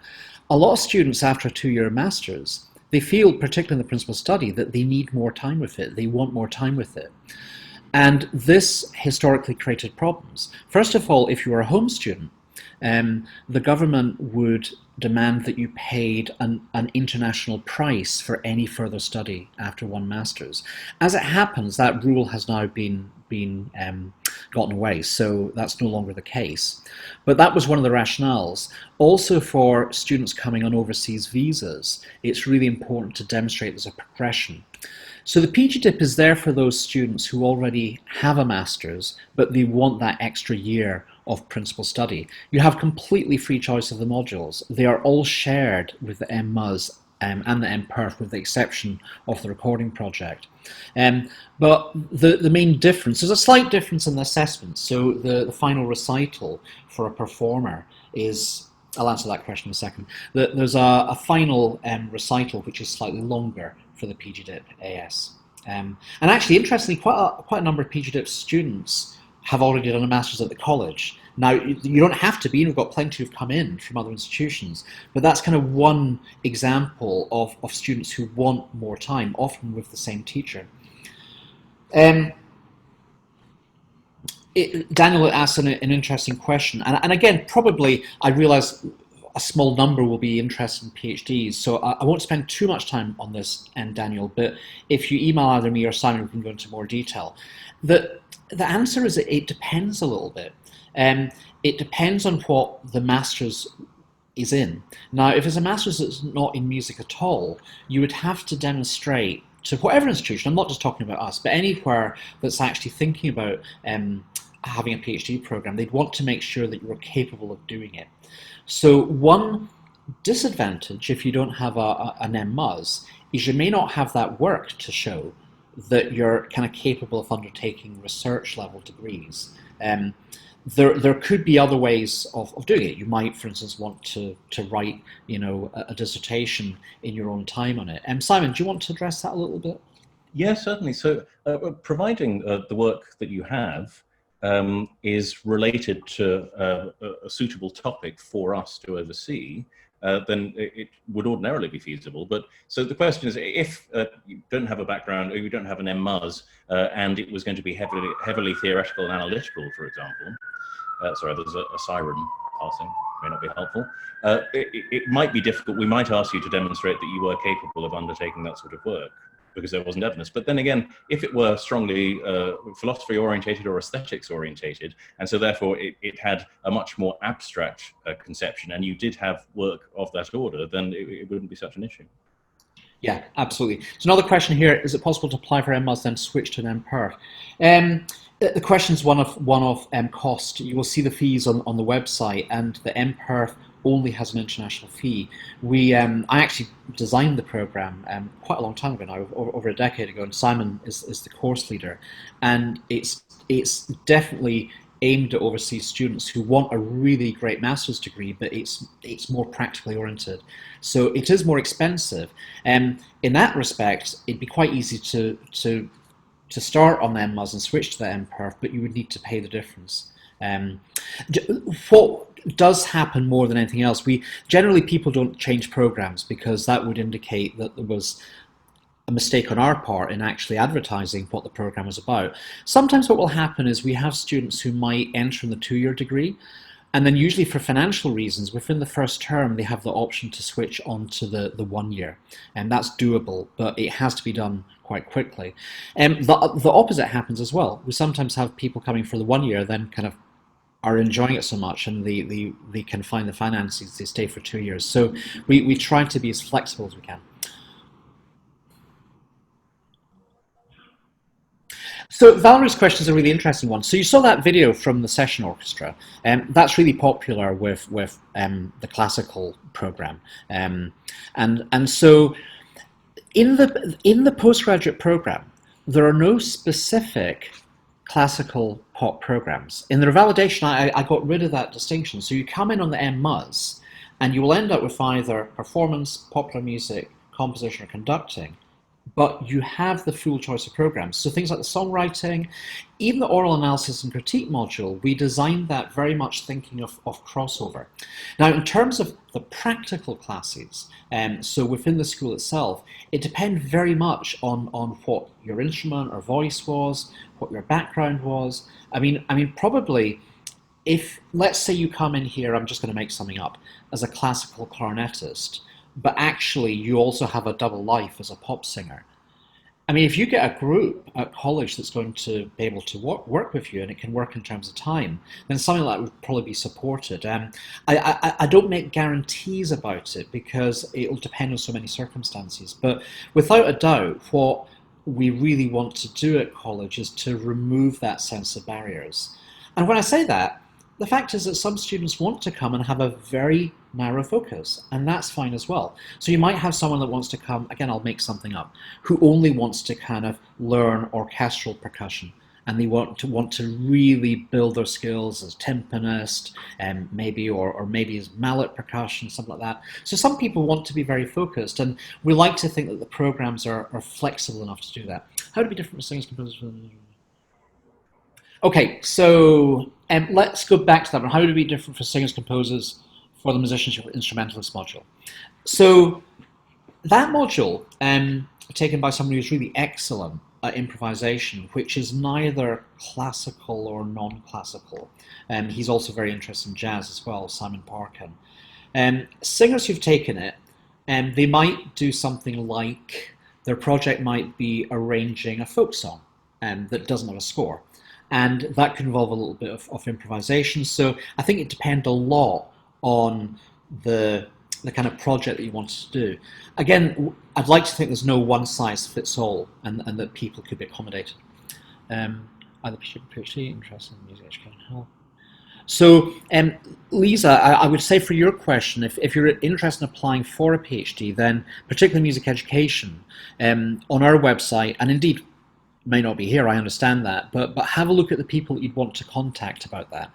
A lot of students after a 2-year master's, they feel, particularly in the principal study, that they need more time with it. They want more time with it. And this historically created problems. First of all, if you were a home student, the government would demand that you paid an international price for any further study after one master's. As it happens, that rule has now been gotten away, so that's no longer the case. But that was one of the rationales. Also for students coming on overseas visas, it's really important to demonstrate there's a progression. So the PG DIP is there for those students who already have a master's, but they want that extra year of principal study. You have completely free choice of the modules. They are all shared with the MUS and the MPerf, with the exception of the recording project. But the main difference, there's a slight difference in the assessment. So the final recital for a performer is, I'll answer that question in a second. There's a final recital which is slightly longer for the PGDIP AS. And actually, interestingly, quite a number of PGDIP students have already done a master's at the college. Now, you don't have to be, and we've got plenty who've come in from other institutions, but that's kind of one example of students who want more time, often with the same teacher. Daniel asked an interesting question, and again, probably I realise a small number will be interested in PhDs, so I won't spend too much time on this, Daniel, but if you email either me or Simon, we can go into more detail. The answer is that it depends a little bit. It depends on what the master's is in. Now, if it's a master's that's not in music at all, you would have to demonstrate to whatever institution, I'm not just talking about us, but anywhere that's actually thinking about having a PhD program, they'd want to make sure that you're capable of doing it. So one disadvantage, if you don't have an MMUS, is you may not have that work to show that you're kind of capable of undertaking research level degrees. There could be other ways of doing it. You might, for instance, want to write, a dissertation in your own time on it. Simon, do you want to address that a little bit? Yes, certainly. So providing the work that you have is related to a suitable topic for us to oversee, then it would ordinarily be feasible. But so the question is, if you don't have a background or you don't have an MMUS and it was going to be heavily theoretical and analytical, for example, sorry, there's a siren passing, may not be helpful. It might be difficult. We might ask you to demonstrate that you were capable of undertaking that sort of work, because there wasn't evidence. But then again, if it were strongly philosophy orientated or aesthetics orientated, and so therefore it had a much more abstract conception, and you did have work of that order, then it wouldn't be such an issue. Yeah, absolutely. So another question here: is it possible to apply for MMUS then switch to an MPerf? The question is one of cost. You will see the fees on the website, and the MPerf only has an international fee. I actually designed the program quite a long time ago now, over a decade ago, and Simon is the course leader, and it's definitely aimed at overseas students who want a really great master's degree, but it's more practically oriented. So it is more expensive. In that respect, it'd be quite easy to start on the MMUS and switch to the MPerf, but you would need to pay the difference. What does happen more than anything else, generally people don't change programs because that would indicate that there was a mistake on our part in actually advertising what the program was about. Sometimes what will happen is we have students who might enter in the 2-year degree, and then usually for financial reasons, within the first term, they have the option to switch on to the 1 year. And that's doable, but it has to be done quite quickly. The opposite happens as well. We sometimes have people coming for the 1 year, then kind of are enjoying it so much and they can find the finances, they stay for 2 years. So we try to be as flexible as we can. So Valerie's question is a really interesting one. So you saw that video from the session orchestra, and that's really popular with the classical program, and so in the postgraduate program there are no specific classical pop programs. In the revalidation, I got rid of that distinction. So you come in on the MMUS, and you will end up with either performance, popular music, composition, or conducting. But you have the full choice of programs. So things like the songwriting, even the oral analysis and critique module, we designed that very much thinking of crossover. Now, in terms of the practical classes, so within the school itself, it depends very much on what your instrument or voice was, what your background was. I mean, probably if, let's say you come in here, I'm just going to make something up, as a classical clarinetist, but actually you also have a double life as a pop singer. I mean, if you get a group at college that's going to be able to work with you and it can work in terms of time, then something like that would probably be supported. I don't make guarantees about it because it'll depend on so many circumstances, but without a doubt, what we really want to do at college is to remove that sense of barriers. And when I say that, the fact is that some students want to come and have a very narrow focus, and that's fine as well. So you might have someone that wants to come, again, I'll make something up, who only wants to kind of learn orchestral percussion, and they want to really build their skills as timpanist, maybe or maybe as mallet percussion, something like that. So some people want to be very focused, and we like to think that the programs are flexible enough to do that. How to be different from singers, composers? Okay, so let's go back to that one. How to be different for singers, composers for the musicianship instrumentalist module? So that module, taken by somebody who's really excellent at improvisation, which is neither classical or non-classical. He's also very interested in jazz as well, Simon Parkin. Singers who've taken it, they might do something like, their project might be arranging a folk song that doesn't have a score. And that could involve a little bit of improvisation. So I think it depends a lot on the kind of project that you want to do. Again, I'd like to think there's no one size fits all, and that people could be accommodated. Either PhD, interested in music education, help. So, Lisa, I would say for your question, if you're interested in applying for a PhD, then particularly music education, on our website, and indeed may not be here, I understand that, but have a look at the people that you'd want to contact about that.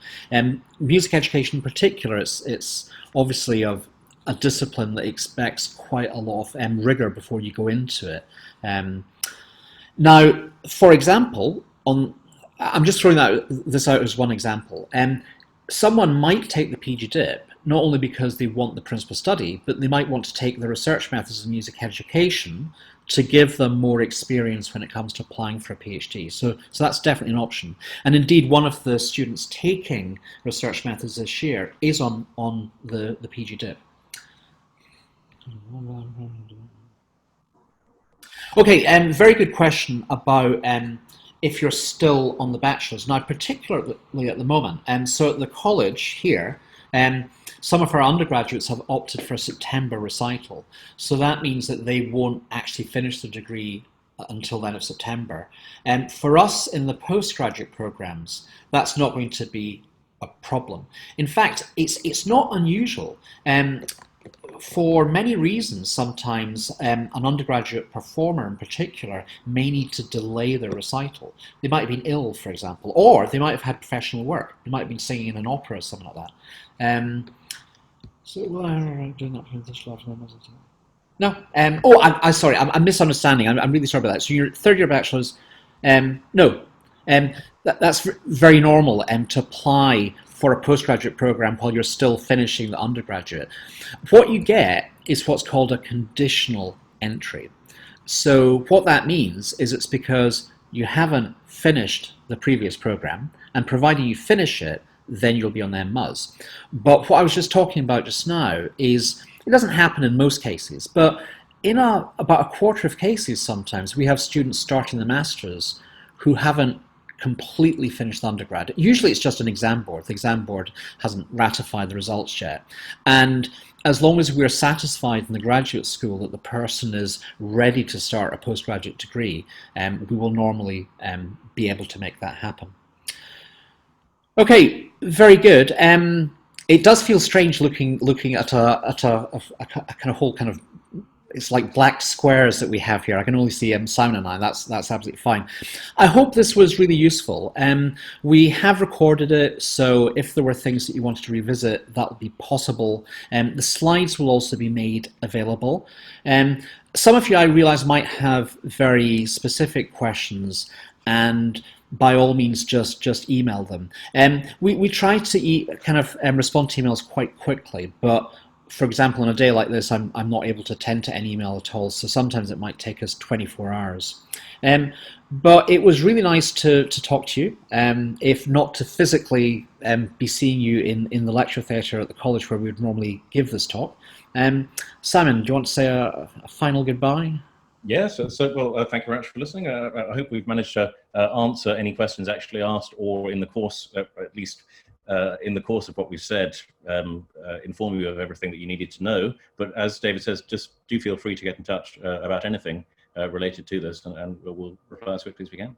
Music education in particular, it's obviously of a discipline that expects quite a lot of rigor before you go into it. Now, for example, I'm just throwing this out as one example. Someone might take the PG Dip not only because they want the principal study, but they might want to take the research methods of music education to give them more experience when it comes to applying for a PhD. So that's definitely an option. And indeed, one of the students taking research methods this year is on the PG Dip. Okay, very good question about if you're still on the bachelor's. Now, particularly at the moment, so at the college here, some of our undergraduates have opted for a September recital. So that means that they won't actually finish the degree until the end of September. For us in the postgraduate programs, that's not going to be a problem. In fact, it's not unusual. For many reasons, sometimes an undergraduate performer in particular may need to delay their recital. They might have been ill, for example, or they might have had professional work. They might have been singing in an opera or something like that. So, well, I'm doing that for this last one. No. I'm sorry. I'm misunderstanding. I'm really sorry about that. So your third year bachelor's. No. That's very normal to apply for a postgraduate program while you're still finishing the undergraduate. What you get is what's called a conditional entry. So what that means is it's because you haven't finished the previous program, and providing you finish it, then you'll be on their MUS. But what I was just talking about just now is, it doesn't happen in most cases, but in about a quarter of cases sometimes, we have students starting the masters who haven't completely finished the undergrad. Usually it's just an exam board. The exam board hasn't ratified the results yet. And as long as we're satisfied in the graduate school that the person is ready to start a postgraduate degree, we will normally be able to make that happen. Okay, very good. It does feel strange looking at a kind of whole kind of, it's like black squares that we have here. I can only see Simon and I. That's absolutely fine. I hope this was really useful. We have recorded it, so if there were things that you wanted to revisit, that would be possible. The slides will also be made available. Some of you, I realise, might have very specific questions, and by all means, just email them. We try to kind of respond to emails quite quickly, but for example, on a day like this, I'm not able to attend to any email at all, so sometimes it might take us 24 hours. But it was really nice to talk to you, if not to physically be seeing you in the lecture theatre at the college where we would normally give this talk. Simon, do you want to say a final goodbye? Yes, well, thank you very much for listening. I hope we've managed to answer any questions actually asked, or in the course, at least in the course of what we've said, inform you of everything that you needed to know. But as David says, just do feel free to get in touch about anything related to this, and we'll reply as quickly as we can.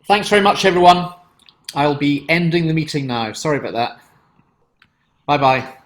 Thanks very much, everyone. I'll be ending the meeting now. Sorry about that. Bye-bye.